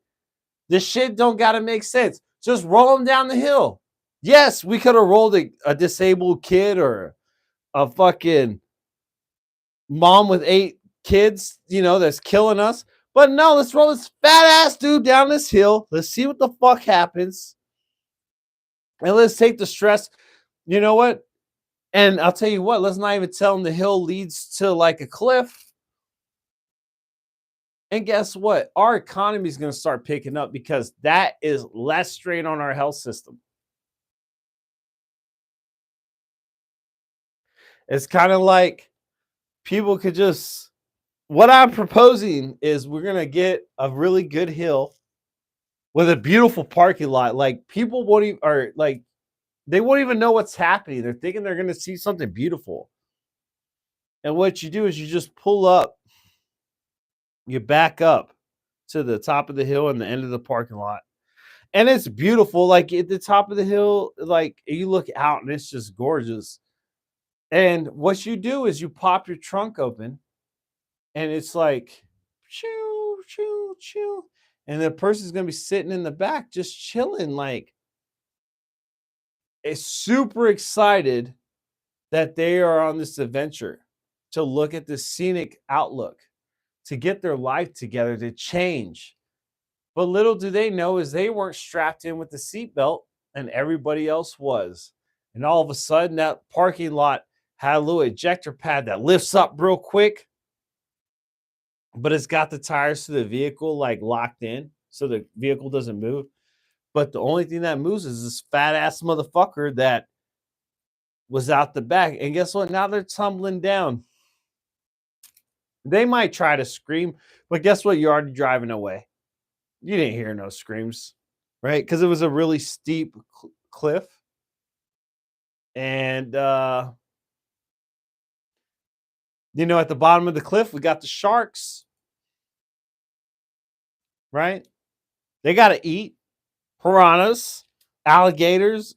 This shit don't gotta make sense. Just roll them down the hill. Yes, we could have rolled a disabled kid or a fucking mom with 8 kids, that's killing us. But no, let's roll this fat ass dude down this hill. Let's see what the fuck happens. And let's take the stress. You know what? And I'll tell you what, let's not even tell him the hill leads to like a cliff. And guess what? Our economy is going to start picking up because that is less strain on our health system. It's kind of like people could just. What I'm proposing is we're going to get a really good hill with a beautiful parking lot. Like people won't even, or like they won't even know what's happening. They're thinking they're going to see something beautiful. And what you do is you just pull up, you back up to the top of the hill and the end of the parking lot. And it's beautiful. Like at the top of the hill, like you look out and it's just gorgeous. And what you do is you pop your trunk open and it's like, choo, choo, choo. And the person's going to be sitting in the back just chilling, like, is super excited that they are on this adventure to look at this scenic outlook, to get their life together, to change. But little do they know is they weren't strapped in with the seatbelt and everybody else was. And all of a sudden, that parking lot had a little ejector pad that lifts up real quick, but it's got the tires to the vehicle like locked in so the vehicle doesn't move. But the only thing that moves is this fat ass motherfucker that was out the back. And guess what? Now they're tumbling down. They might try to scream, but guess what? You're already driving away. You didn't hear no screams, right? Because it was a really steep cliff. And, at the bottom of the cliff, we got the sharks, right? They got to eat piranhas, alligators.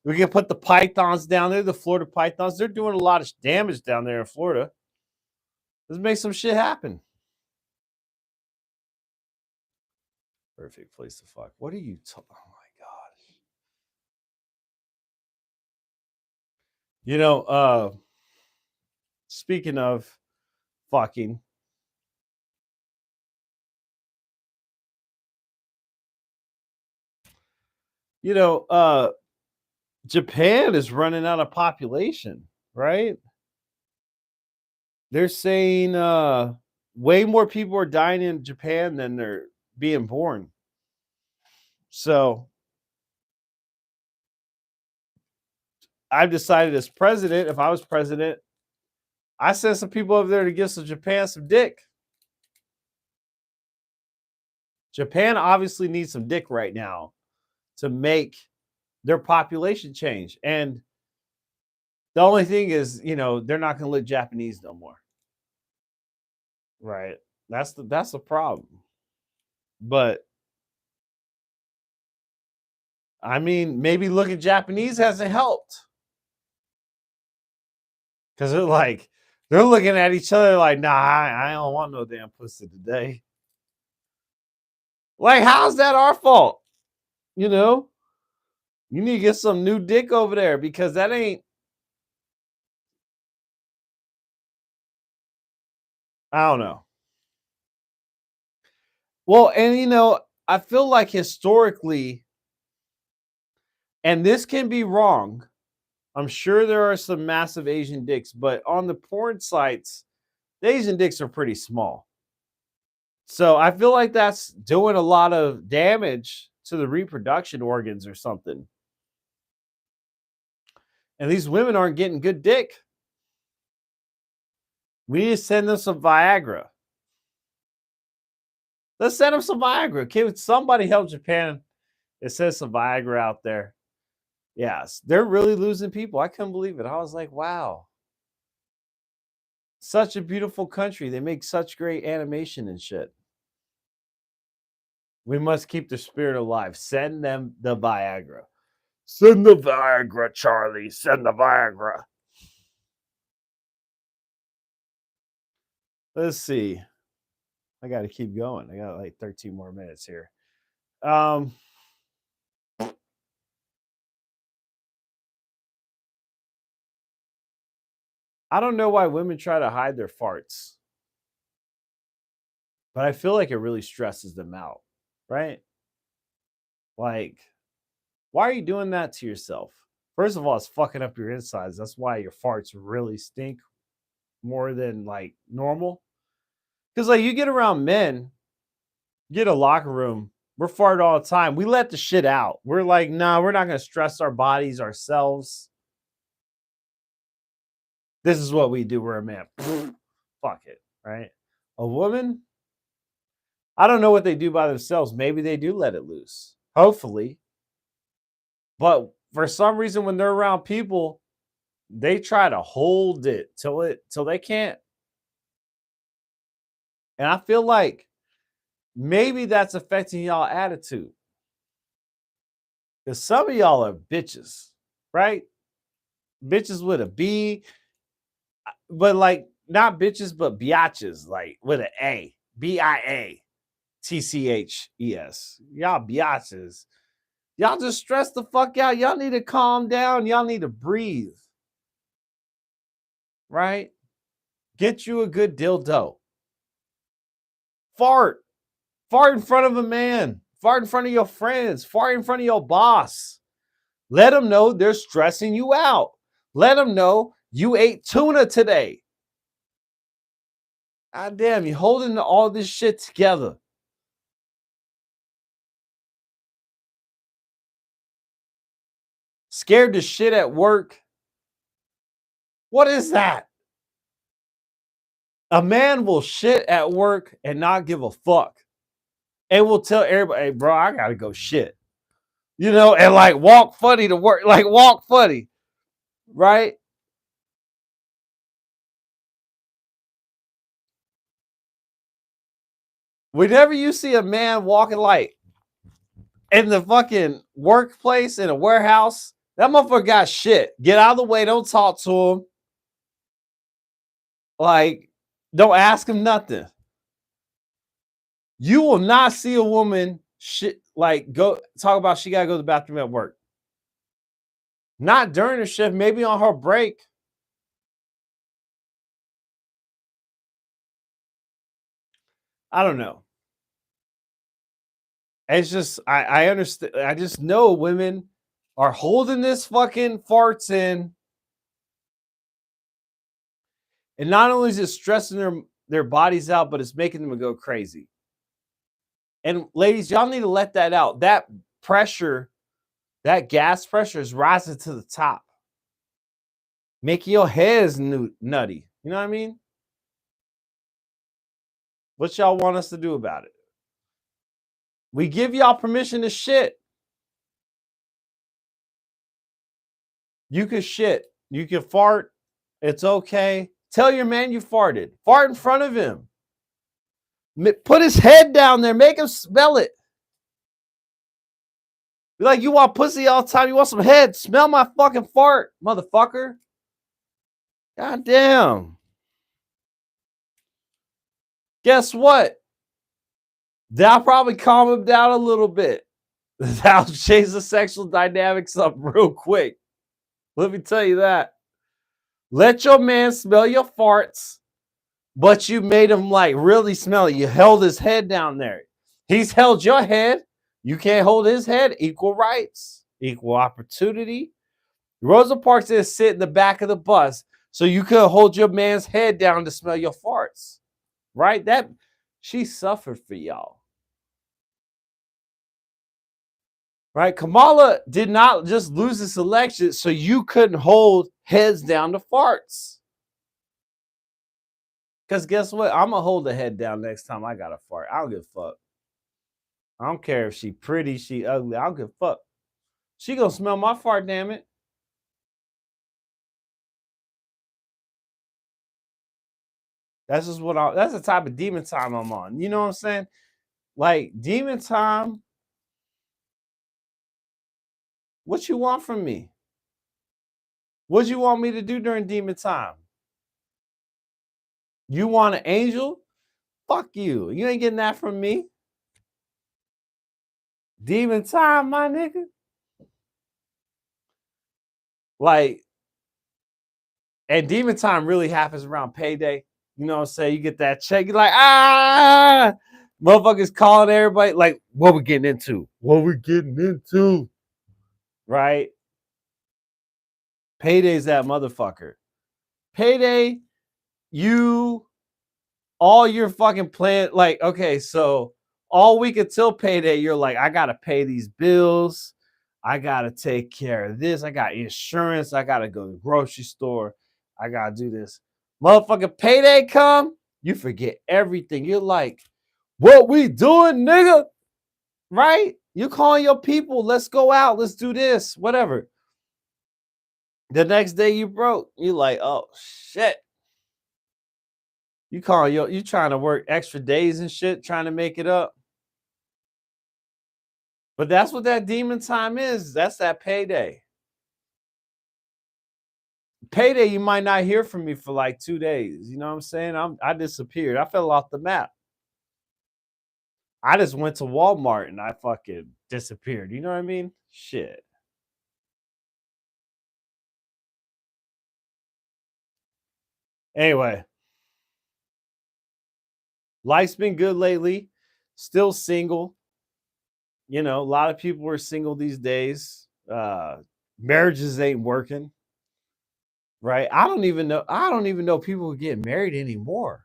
We can put the pythons down there, the Florida pythons. They're doing a lot of damage down there in Florida. Let's make some shit happen. Perfect place to fuck. What are you talking? Oh my gosh. You know, speaking of fucking, you know, Japan is running out of population, right? They're saying way more people are dying in Japan than they're being born. So I've decided as president, if I was president, I send some people over there to give some Japan some dick. Japan obviously needs some dick right now to make their population change. And the only thing is, you know, they're not going to look Japanese no more. Right. That's the problem. But I mean, maybe looking Japanese hasn't helped. Because they're looking at each other like, nah, I don't want no damn pussy today. Like, how's that our fault? You know? You need to get some new dick over there because that ain't. I don't know. Well, and you know, I feel like historically, and this can be wrong. I'm sure there are some massive Asian dicks, but on the porn sites, the Asian dicks are pretty small. So I feel like that's doing a lot of damage to the reproduction organs or something. And these women aren't getting good dick. We need to send them some Viagra. Let's send them some Viagra. Can somebody help Japan? It says some Viagra out there. Yes, they're really losing people. I couldn't believe it. I was like, wow. Such a beautiful country. They make such great animation and shit. We must keep the spirit alive. Send them the Viagra. Send the Viagra, Charlie. Send the Viagra. Let's see. I got to keep going. I got like 13 more minutes here. I don't know why women try to hide their farts, but I feel like it really stresses them out, right? Like, why are you doing that to yourself? First of all, it's fucking up your insides. That's why your farts really stink more than like normal. Because like you get around men, get a locker room, we're farting all the time. We let the shit out. We're like, nah, we're not gonna stress our bodies ourselves. This is what we do. We're a man. Fuck it, right? A woman, I don't know what they do by themselves. Maybe they do let it loose. Hopefully. But for some reason, when they're around people, they try to hold it till they can't. And I feel like maybe that's affecting y'all attitude. Because some of y'all are bitches, right? Bitches with a B, but like not bitches, but biatches, like with an A. BIATCHES. Y'all biatches. Y'all just stress the fuck out. Y'all need to calm down. Y'all need to breathe. Right? Get you a good dildo. Fart. Fart in front of a man. Fart in front of your friends. Fart in front of your boss. Let them know they're stressing you out. Let them know you ate tuna today. God damn, you holding all this shit together. Scared to shit at work. What is that? A man will shit at work and not give a fuck. And will tell everybody, hey, bro, I gotta go shit. You know, and like walk funny to work, like walk funny, right? Whenever you see a man walking like in the fucking workplace in a warehouse, that motherfucker got shit. Get out of the way. Don't talk to him. Like, don't ask him nothing. You will not see a woman shit, like go talk about she gotta go to the bathroom at work. Not during her shift, maybe on her break. I don't know. It's just I understand. I just know women are holding this fucking farts in, and not only is it stressing their bodies out, but it's making them go crazy. And ladies, y'all need to let that out. That pressure, that gas pressure is rising to the top. Making your heads nutty. You know what I mean? What y'all want us to do about it? We give y'all permission to shit. You can shit. You can fart. It's okay. Tell your man you farted. Fart in front of him. Put his head down there. Make him smell it. Be like, you want pussy all the time. You want some head. Smell my fucking fart, motherfucker. God damn. Guess what? That'll probably calm him down a little bit. That'll change the sexual dynamics up real quick. Let me tell you that. Let your man smell your farts, but you made him like really smell it. You held his head down there. He's held your head. You can't hold his head. Equal rights, equal opportunity. Rosa Parks didn't sit in the back of the bus, so you could hold your man's head down to smell your farts. Right? That she suffered for y'all. Right? Kamala did not just lose this election, so you couldn't hold heads down to farts. Because guess what? I'm going to hold the head down next time I got a fart. I don't give a fuck. I don't care if she pretty, she ugly. I don't give a fuck. She going to smell my fart, damn it. That's just that's the type of demon time I'm on. You know what I'm saying? Like, demon time. What you want from me? What you want me to do during demon time? You want an angel? Fuck you. You ain't getting that from me. Demon time, my nigga. Like, and demon time really happens around payday. You know what I'm saying? You get that check, you're like, motherfuckers calling everybody, like, what we getting into? What we getting into? Right? Payday's that motherfucker. Payday, all your fucking plan, like, okay, so all week until payday, you're like, I gotta pay these bills. I gotta take care of this. I got insurance. I gotta go to the grocery store. I gotta do this. Motherfucking payday come, you forget everything. You're like, what we doing, nigga? Right? You calling your people, let's go out, let's do this, whatever. The next day you broke, you like, oh shit. You trying to work extra days and shit, trying to make it up. But that's what that demon time is. That's that payday. Payday, you might not hear from me for like 2 days. You know what I'm saying? I disappeared. I fell off the map. I just went to Walmart and I fucking disappeared. You know what I mean? Shit. Anyway, life's been good lately. Still single. You know, a lot of people are single these days. Marriages ain't working. Right? I don't even know people who get married anymore.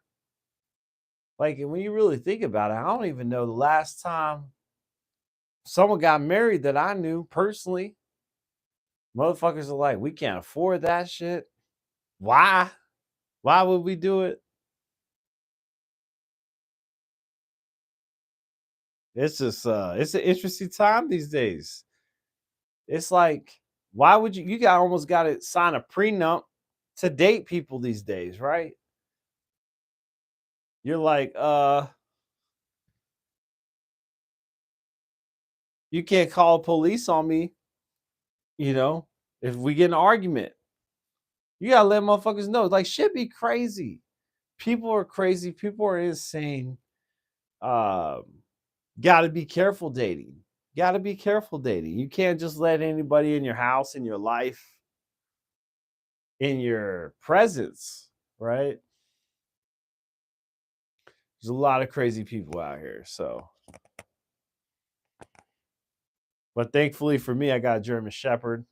Like, when you really think about it, I don't even know the last time someone got married that I knew personally. Motherfuckers are like, we can't afford that shit. Why? Why would we do it? It's just it's an interesting time these days. It's like, why would you got almost got to sign a prenup to date people these days, right? You're like, you can't call police on me, you know, if we get an argument. You gotta let motherfuckers know. Like, shit be crazy. People are crazy. People are insane. Um, Got to be careful dating. Got to be careful dating. You can't just let anybody in your house, in your life, in your presence, right? There's a lot of crazy people out here. So, but thankfully for me, I got a German Shepherd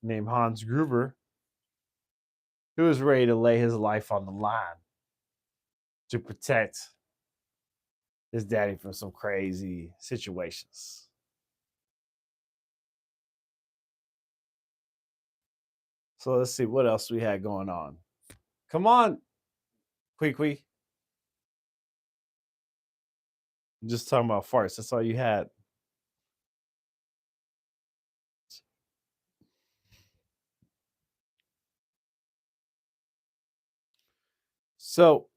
named Hans Gruber who was ready to lay his life on the line to protect his daddy from some crazy situations. So let's see what else we had going on. Come on, Queequeg. Just talking about farts. That's all you had. So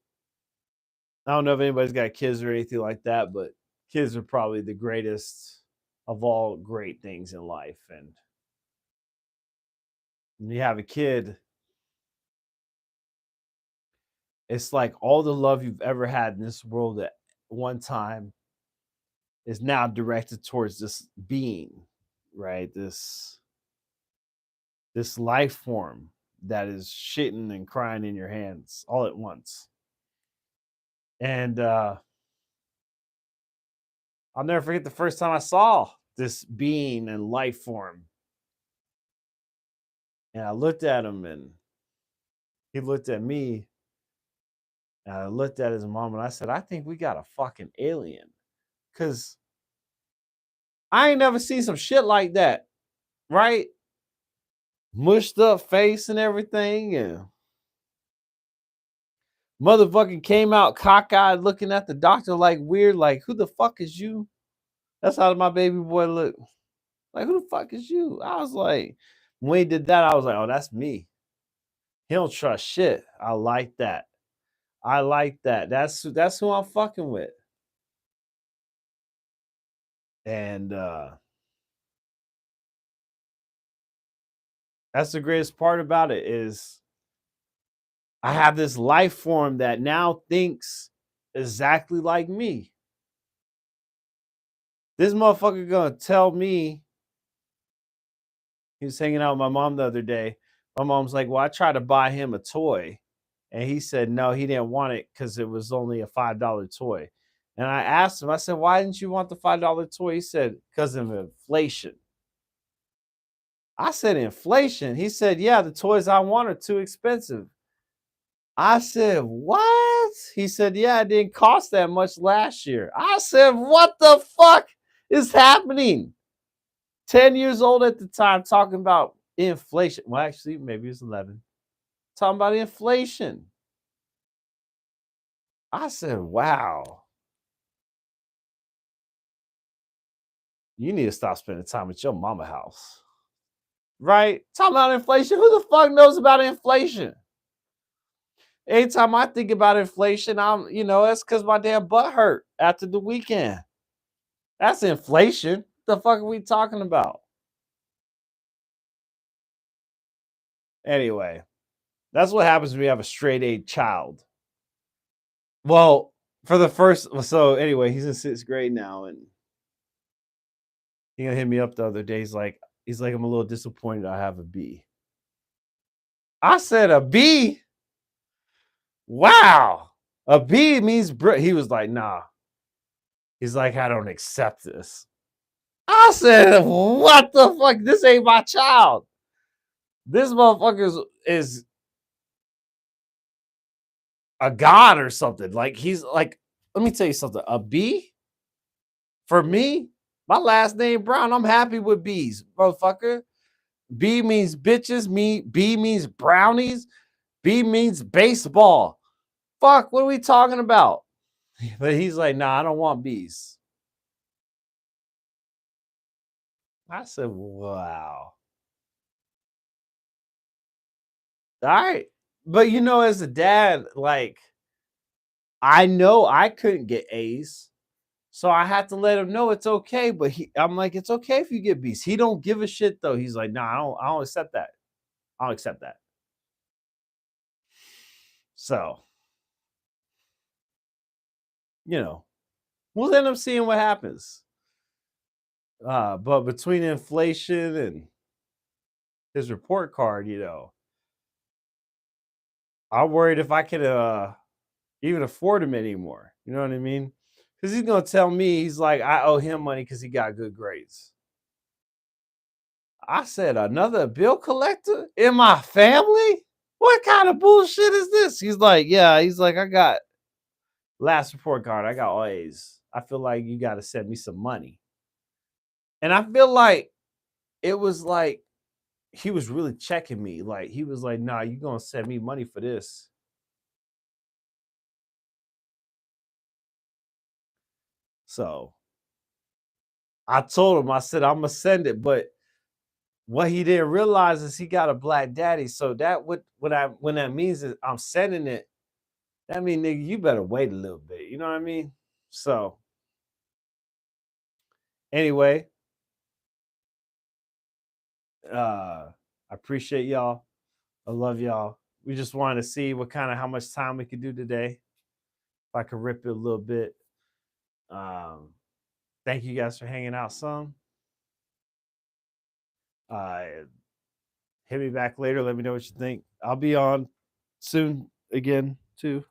I don't know if anybody's got kids or anything like that, but kids are probably the greatest of all great things in life. And when you have a kid, it's like all the love you've ever had in this world at one time is now directed towards this being, right? This life form that is shitting and crying in your hands all at once. And I'll never forget the first time I saw this being and life form. And I looked at him and he looked at me. And I looked at his mom and I said, I think we got a fucking alien. Cause I ain't never seen some shit like that. Right? Mushed up face and everything. And motherfucking came out cockeyed looking at the doctor like weird, like, who the fuck is you? That's how my baby boy looked. Like, who the fuck is you? I was like, when he did that, I was like, oh, that's me. He don't trust shit. I like that. I like that. That's who I'm fucking with. And that's the greatest part about it is I have this life form that now thinks exactly like me. This motherfucker gonna tell me. He was hanging out with my mom the other day. My mom's like, well, I tried to buy him a toy. And he said, no, he didn't want it because it was only a $5 toy. And I asked him, I said, why didn't you want the $5 toy? He said, because of inflation. I said, inflation? He said, yeah, the toys I want are too expensive. I said, what? He said, yeah, it didn't cost that much last year. I said, what the fuck is happening? 10 years old at the time talking about inflation. Well, actually, maybe it's 11. Talking about inflation. I said, wow. You need to stop spending time at your mama house. Right? Talking about inflation. Who the fuck knows about inflation? Anytime I think about inflation, that's because my damn butt hurt after the weekend. That's inflation. What the fuck are we talking about? Anyway, that's what happens when you have a straight A child. Well, so anyway, he's in 6th grade now, and he gonna hit me up the other day. He's like, I'm a little disappointed I have a B. I said a B. Wow, a B means he was like, nah. He's like, I don't accept this. I said, what the fuck? This ain't my child. This motherfucker is a god or something. Like he's like, let me tell you something. A B for me, my last name Brown. I'm happy with B's, motherfucker. B means bitches. B means brownies. B means baseball. Fuck, what are we talking about? But he's like, nah, I don't want B's. I said, wow. All right. But as a dad, like, I know I couldn't get A's. So I had to let him know it's okay. But I'm like, it's okay if you get B's. He don't give a shit though. He's like, nah, I don't accept that. I don't accept that. So, We'll end up seeing what happens. But between inflation and his report card, I'm worried if I could even afford him anymore. You know what I mean? Because he's gonna tell me he's like, I owe him money because he got good grades. I said, another bill collector in my family? What kind of bullshit is this? He's like, yeah, he's like, I got last report card, I got all A's. I feel like you got to send me some money. And I feel like it was like he was really checking me. Like he was like, nah, you gonna send me money for this. So I told him, I said, I'm gonna send it, but what he didn't realize is he got a black daddy. So that when that means is I'm sending it, that mean nigga, you better wait a little bit. You know what I mean? So anyway, I appreciate y'all. I love y'all. We just wanted to see how much time we could do today. If I could rip it a little bit. Thank you guys for hanging out some. Uh, hit me back later. Let me know what you think. I'll be on soon again too.